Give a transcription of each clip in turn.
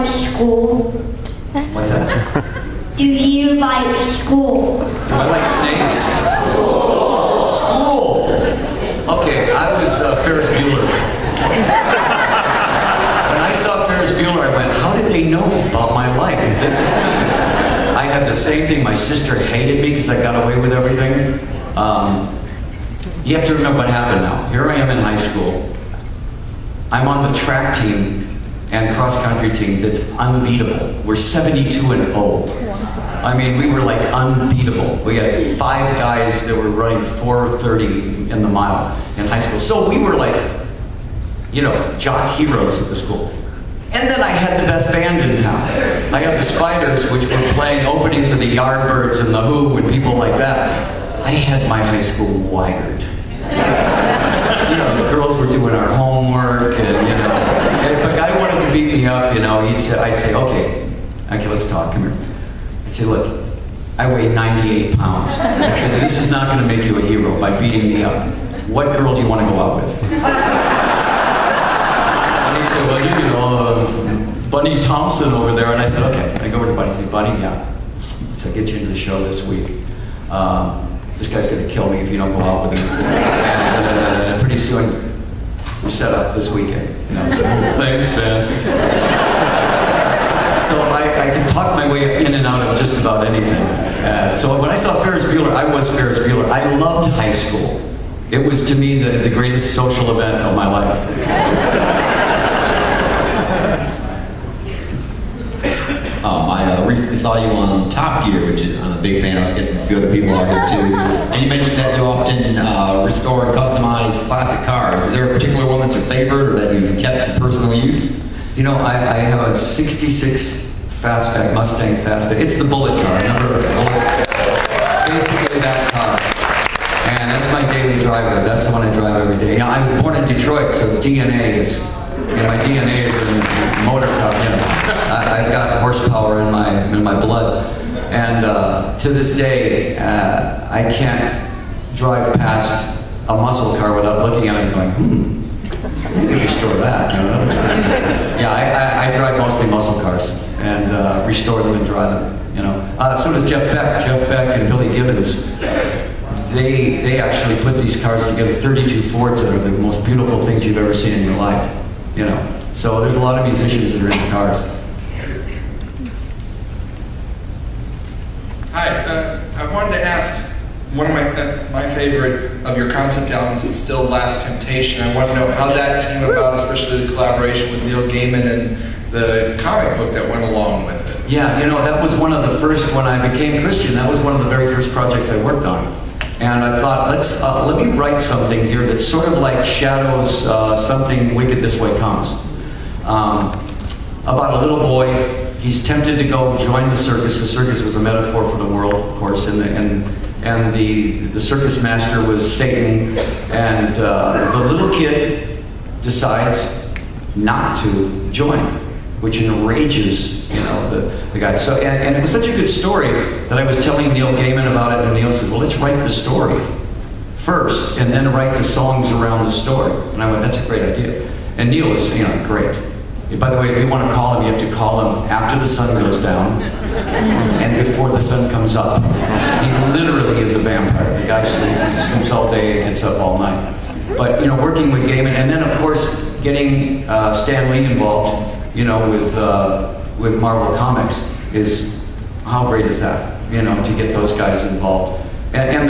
like school? What's that? Do you like school? Do I like snakes? School! Okay, I was Ferris Bueller. When I saw Ferris Bueller, I went, how did they know about my life? This is... I had the same thing. My sister hated me because I got away with everything. You have to remember what happened now. Here I am in high school. I'm on the track team and cross-country team that's unbeatable. We're 72-0. I mean, we were like unbeatable. We had 5 guys that were running 4:30 in the mile in high school. So we were like, you know, jock heroes at the school. And then I had the best band in town. I had the Spiders, which were playing opening for the Yardbirds and the Who and people like that. I had my high school wired. You know, the girls were doing our homework, and you know, if a guy wanted to beat me up, you know, I'd say, okay, let's talk. Come here. I'd say, look, I weigh 98 pounds. I said, this is not going to make you a hero by beating me up. What girl do you want to go out with? And he'd say, well, you know, Bunny Thompson over there. And I said, okay. I go over to Bunny and say, Bunny, yeah. So I'll get you into the show this week. This guy's going to kill me if you don't go out with him. And pretty soon, we're set up this weekend. You know? Thanks, man. So I can talk my way in and out of just about anything. So when I saw Ferris Bueller, I was Ferris Bueller. I loved high school. It was, to me, the greatest social event of my life. I recently saw you on Top Gear, which I'm a big fan of. I guess a few other people out there too. And you mentioned that you often restore and customize classic cars. Is there a particular one that's your favorite or that you've kept for personal use? You know, I have a '66 fastback, Mustang fastback. It's the bullet car, remember? Basically that car. And that's my daily driver. That's the one I drive every day. You know, I was born in Detroit, so DNA is, you know, my DNA is in motor car. You know, I've got horsepower in my blood. And to this day, I can't drive past a muscle car without looking at it and going, I could restore that. You know? Yeah, I drive mostly muscle cars and restore them and drive them. You know, so does Jeff Beck. Jeff Beck and Billy Gibbons. They actually put these cars together. 32 Fords that are the most beautiful things you've ever seen in your life. You know, so there's a lot of musicians that are into cars. Hi, I wanted to ask. One of my favorite of your concept albums is still Last Temptation. I want to know how that came about, especially the collaboration with Neil Gaiman and the comic book that went along with it. Yeah, you know, that was one of the first, when I became Christian, that was one of the very first projects I worked on. And I thought, let me write something here that's sort of like shadows something wicked this way comes. About a little boy, he's tempted to go join the circus. The circus was a metaphor for the world, of course, and the circus master was Satan, and the little kid decides not to join, which enrages, you know, the guy. So, and it was such a good story that I was telling Neil Gaiman about it, and Neil said, well, let's write the story first, and then write the songs around the story. And I went, that's a great idea. And Neil was, you know, great. By the way, if you want to call him, you have to call him after the sun goes down and before the sun comes up. He literally is a vampire. The guy sleeps all day and gets up all night. But, you know, working with Gaiman, and then, of course, getting Stan Lee involved, you know, with Marvel Comics is, how great is that, you know, to get those guys involved. And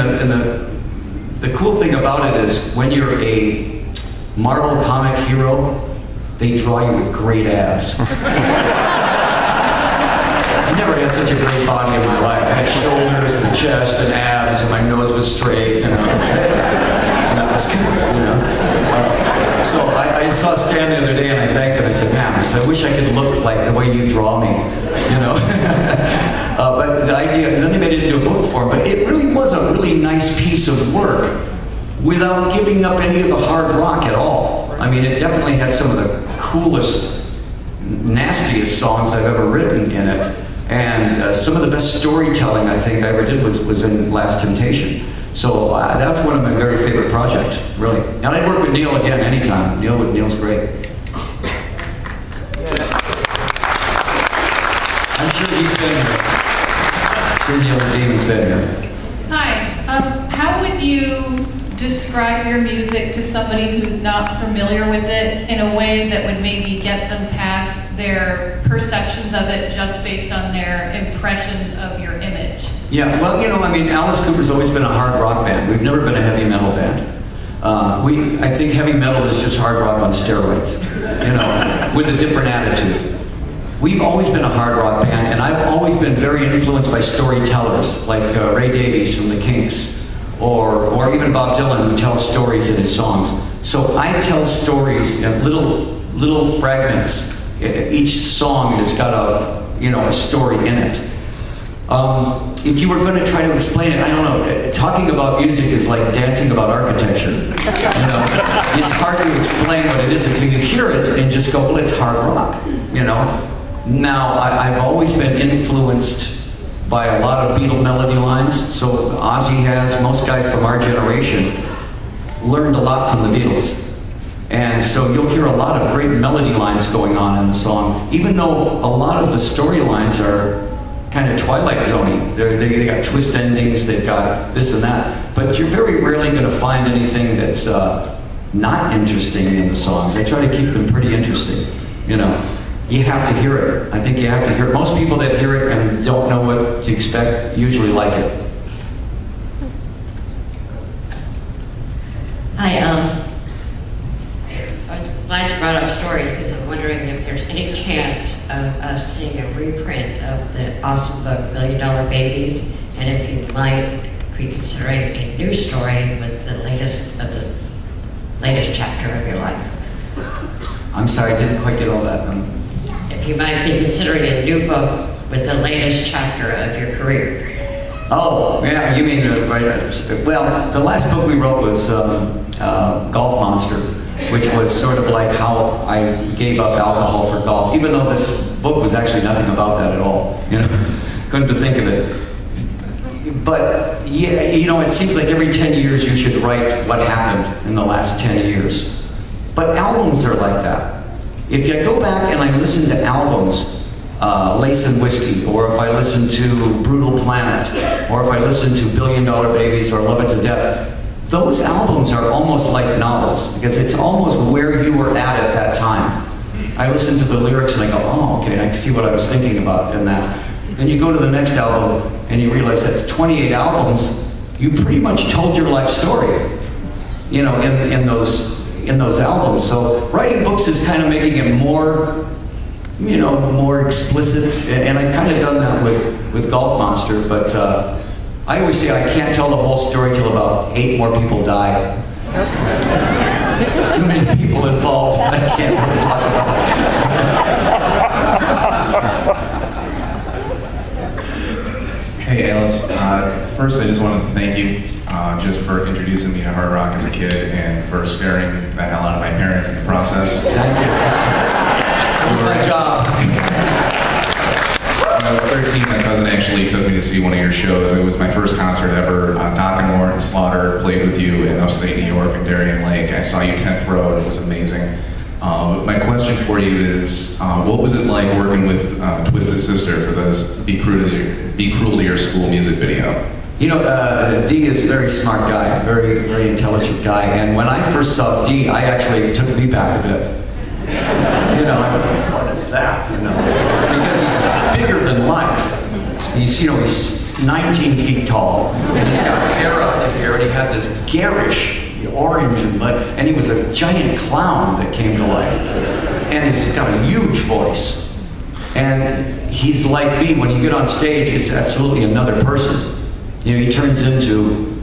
the cool thing about it is when you're a Marvel comic hero, they draw you with great abs. I never had such a great body in my life. I had shoulders and chest and abs, and my nose was straight, you know. And that was good, you know. So I saw Stan the other day, and I thanked him. I said, man, I wish I could look like the way you draw me, you know. But the idea, and then they made it into a book form, but it really was a really nice piece of work without giving up any of the hard rock at all. I mean, it definitely had some of the coolest, nastiest songs I've ever written in it. And some of the best storytelling I think I ever did was in Last Temptation. So that's one of my very favorite projects, really. And I'd work with Neil again anytime. Neil's great. been here. Sir Neil Gaiman's been here. Hi. How would you describe your music to somebody who's not familiar with it in a way that would maybe get them past their perceptions of it just based on their impressions of your image? Yeah, well, you know, I mean, Alice Cooper's always been a hard rock band. We've never been a heavy metal band. I think heavy metal is just hard rock on steroids, you know, with a different attitude. We've always been a hard rock band, and I've always been very influenced by storytellers, like Ray Davies from the Kinks, or even Bob Dylan, who tells stories in his songs. So I tell stories in little fragments. Each song has got a story in it. If you were going to try to explain it, I don't know, talking about music is like dancing about architecture. You know, it's hard to explain what it is until you hear it and just go, well, it's hard rock, you know? Now, I've always been influenced by a lot of Beatle melody lines, so Ozzy has, most guys from our generation, learned a lot from the Beatles. And so you'll hear a lot of great melody lines going on in the song, even though a lot of the storylines are kind of Twilight Zone-y. They got twist endings, they've got this and that. But you're very rarely going to find anything that's not interesting in the songs. I try to keep them pretty interesting, you know. You have to hear it. I think you have to hear it. Most people that hear it and don't know what to expect usually like it. Hi, I was glad you brought up stories because I'm wondering if there's any chance of us seeing a reprint of the awesome book, $1 Million Babies, and if you might be considering a new story with the latest chapter of your life. I'm sorry, I didn't quite get all that. If you might be considering a new book with the latest chapter of your career. Oh, yeah, you mean, well, the last book we wrote was Golf Monster, which was sort of like how I gave up alcohol for golf, even though this book was actually nothing about that at all, you know, couldn't think of it. But, yeah, you know, it seems like every 10 years you should write what happened in the last 10 years. But albums are like that. If I go back and I listen to albums, Lace and Whiskey, or if I listen to Brutal Planet, or if I listen to $1 Billion Babies or Love It to Death, those albums are almost like novels, because it's almost where you were at that time. I listen to the lyrics and I go, oh, okay, I can see what I was thinking about in that. Then you go to the next album and you realize that 28 albums, you pretty much told your life story, you know, in those albums. So writing books is kind of making it more, you know, more explicit, and I've kind of done that with Golf Monster, but I always say I can't tell the whole story till about 8 more people die. There's too many people involved, I can't really talk about it. Hey Alice, first I just wanted to thank you just for introducing me to hard rock as a kid and for scaring the hell out of my parents in the process. Thank you. That was my job. When I was 13, my cousin actually took me to see one of your shows. It was my first concert ever. Doc and Lauren Slaughter played with you in upstate New York in Darien Lake. I saw you 10th row. It was amazing. My question for you is, what was it like working with Twisted Sister for this Be Cruel to Your School music video? You know, Dee is a very smart guy, very, very intelligent guy, and when I first saw Dee, it took me back a bit. You know, I went, what is that, you know? Because he's bigger than life. He's 19 feet tall, and he's got hair out to here, and he had this garish orange and he was a giant clown that came to life. And he's got a huge voice. And he's like me, when you get on stage, it's absolutely another person. You know, he turns into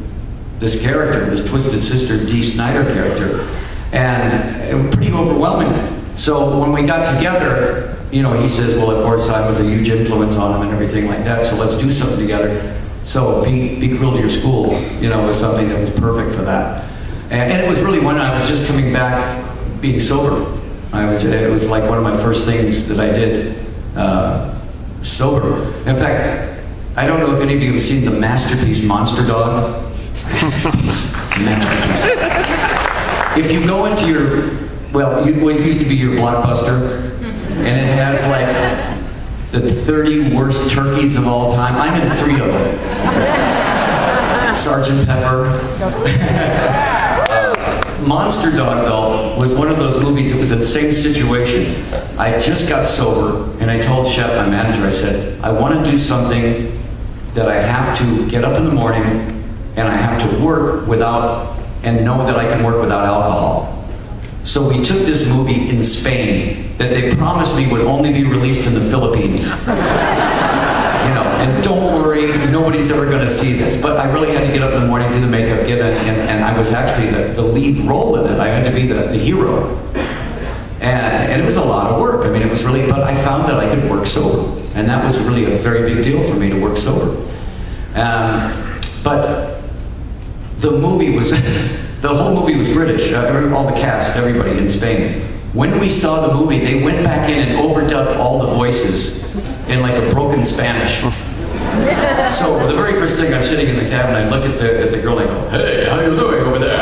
this character, this Twisted Sister Dee Snider character. And it was pretty overwhelming. So when we got together, you know, he says, well, of course, I was a huge influence on him and everything like that, so let's do something together. So Be Cruel to Your School, you know, was something that was perfect for that. And it was really when I was just coming back being sober. It was like one of my first things that I did sober. In fact, I don't know if any of you have seen the masterpiece Monster Dog. Masterpiece. If you go into your, well, it used to be your Blockbuster, and it has like the 30 worst turkeys of all time. I'm in 3 of them. Sergeant Pepper. Monster Dog, though, was one of those movies. It was the same situation. I just got sober, and I told Shep, my manager, I said, I want to do something that I have to get up in the morning, and I have to work without, and know that I can work without alcohol. So we took this movie in Spain that they promised me would only be released in the Philippines. You know, and don't worry, nobody's ever going to see this. But I really had to get up in the morning, do the makeup, and I was actually the lead role in it. I had to be the hero. And it was a lot of work. I mean, it was really, but I found that I could work sober. And that was really a very big deal for me to work sober. But the movie was, the whole movie was British. All the cast, everybody in Spain. When we saw the movie, they went back in and overdubbed all the voices in like a broken Spanish. So the very first thing, I'm sitting in the cab and I look at the girl and I go, hey, how you doing over there?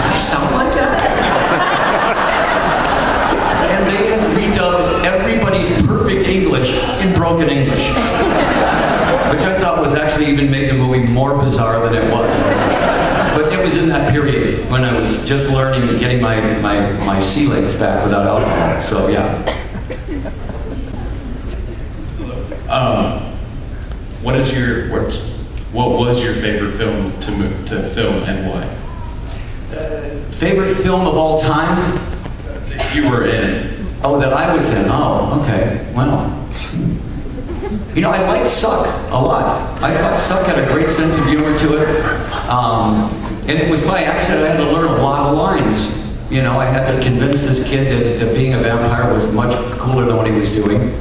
I sound like that? And they had redubbed everybody's perfect English in broken English. Which I thought was actually even made the movie more bizarre than it was. But it was in that period when I was just learning and getting my sea legs back without alcohol. So yeah. What was your favorite film to film and why? Favorite film of all time? That you were in. Oh, that I was in. Oh, okay. Well. You know, I liked Suck a lot. I thought Suck had a great sense of humor to it. And it was by accident. I had to learn a lot of lines. You know, I had to convince this kid that being a vampire was much cooler than what he was doing.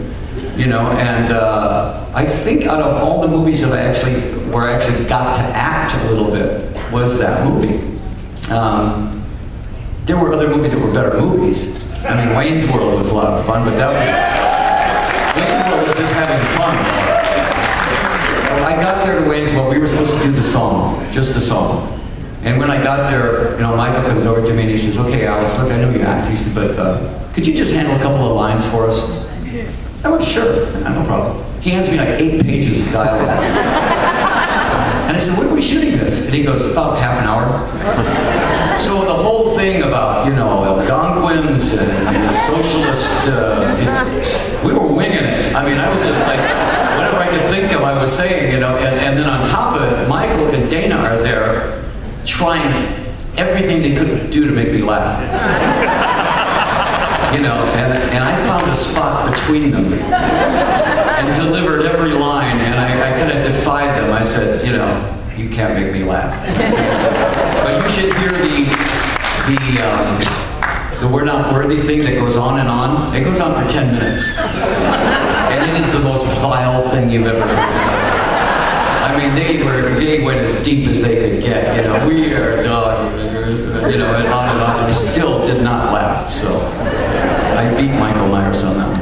You know, and I think out of all the movies that where I actually got to act a little bit was that movie. There were other movies that were better movies. I mean, Wayne's World was a lot of fun, but that was... Wayne's World was just having fun. I got there to Wayne's World, we were supposed to do the song, just the song. And when I got there, you know, Michael comes over to me and he says, okay, Alice, look, I know you act. He said, but could you just handle a couple of lines for us? I went, sure, no problem. He hands me like 8 pages of dialogue. And I said, when are we shooting this? And he goes, about half an hour. So the whole thing about, you know, Algonquins and the socialist, we were winging it. I mean, I was just like, whatever I could think of, I was saying, you know, and then on top of it, Michael and Dana are there trying everything they could do to make me laugh. You know, and I found a spot between them and delivered every line, and I kind of defied them. I said, you know, you can't make me laugh. But you should hear the we're not worthy thing that goes on and on. It goes on for 10 minutes. And it is the most vile thing you've ever heard. I mean, they went as deep as they could get, you know, we are dog, you know, and on, and I still did not laugh, so I beat Michael Myers on that one.